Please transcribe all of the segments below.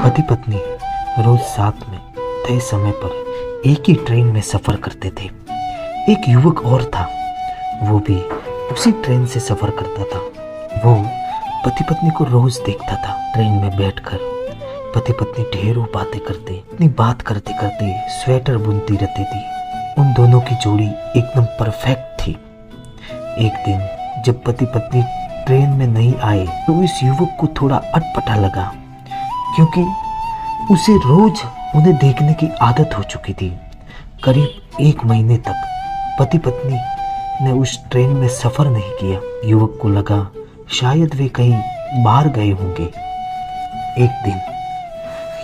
पति पत्नी रोज साथ में तय समय पर एक ही ट्रेन में सफर करते थे। एक युवक और था, वो भी उसी ट्रेन से सफर करता था। वो पति पत्नी को रोज देखता था। ट्रेन में बैठकर पति पत्नी ढेरों बातें करते, अपनी बात करते करते स्वेटर बुनती रहती थी। उन दोनों की जोड़ी एकदम परफेक्ट थी। एक दिन जब पति पत्नी ट्रेन में नहीं आए तो इस युवक को थोड़ा अटपटा लगा, क्योंकि उसे रोज उन्हें देखने की आदत हो चुकी थी। करीब 1 महीने तक पति पत्नी ने उस ट्रेन में सफर नहीं किया। युवक को लगा शायद वे कहीं बाहर गए होंगे। एक दिन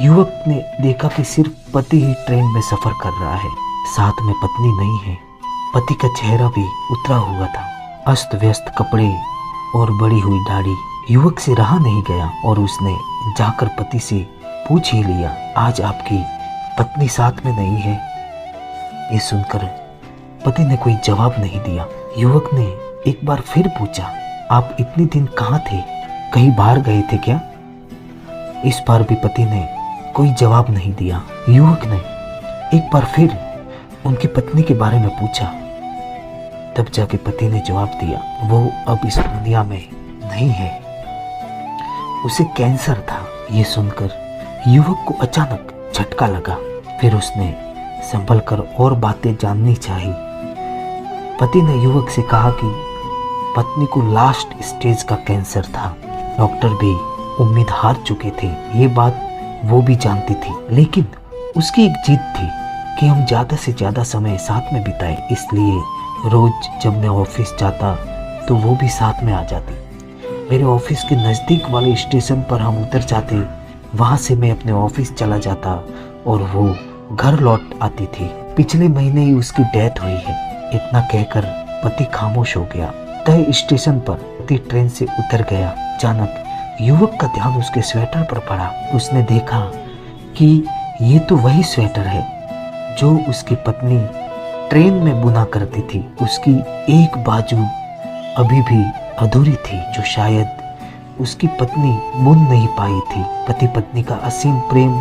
युवक ने देखा कि सिर्फ पति ही ट्रेन में सफर कर रहा है, साथ में पत्नी नहीं है। पति का चेहरा भी उतरा हुआ था, अस्त व्यस्त कपड़े और बड़ी हुई दाढ़ी। युवक से रहा नहीं गया और उसने जाकर पति से पूछ ही लिया, आज आपकी पत्नी साथ में नहीं है? ये सुनकर पति ने कोई जवाब नहीं दिया। युवक ने एक बार फिर पूछा, आप इतने दिन कहाँ थे? कहीं बाहर गए थे क्या? इस बार भी पति ने कोई जवाब नहीं दिया। युवक ने एक बार फिर उनकी पत्नी के बारे में पूछा। तब जाके पति ने जवाब दिया, वो अब इस दुनिया में नहीं है, उसे कैंसर था। ये सुनकर युवक को अचानक झटका लगा। फिर उसने संभल कर और बातें जाननी चाहिए। पति ने युवक से कहा कि पत्नी को लास्ट स्टेज का कैंसर था। डॉक्टर भी उम्मीद हार चुके थे, ये बात वो भी जानती थी। लेकिन उसकी एक जिद थी कि हम ज़्यादा से ज़्यादा समय साथ में बिताएं। इसलिए रोज जब मैं ऑफिस जाता तो वो भी साथ में आ जाती। मेरे ऑफिस के नज़दीक वाले स्टेशन पर हम उतर जाते, वहाँ से मैं अपने ऑफिस चला जाता और वो घर लौट आती थी। पिछले महीने ही उसकी डेथ हुई है। इतना कहकर पति खामोश हो गया। तय स्टेशन पर पति ट्रेन से उतर गया। अचानक युवक का ध्यान उसके स्वेटर पर पड़ा। उसने देखा कि ये तो वही स्वेटर है जो उसकी पत्नी ट्रेन में बुना करती थी। उसकी एक बाजू अभी भी अधूरी थी, जो शायद उसकी पत्नी बुन नहीं पाई थी। पति पत्नी का असीम प्रेम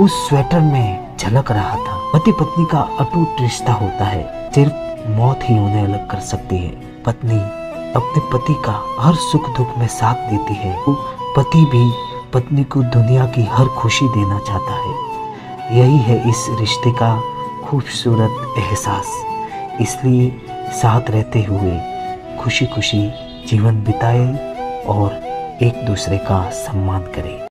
उस स्वेटर में झलक रहा था। पति पत्नी का अटूट रिश्ता होता है, सिर्फ मौत ही उन्हें अलग कर सकती है। पत्नी अपने पति का हर सुख दुख में साथ देती है। पति भी पत्नी को दुनिया की हर खुशी देना चाहता है। यही है इस रिश्ते का खूबसूरत एहसास। इसलिए साथ रहते हुए खुशी खुशी जीवन बिताए और एक दूसरे का सम्मान करें।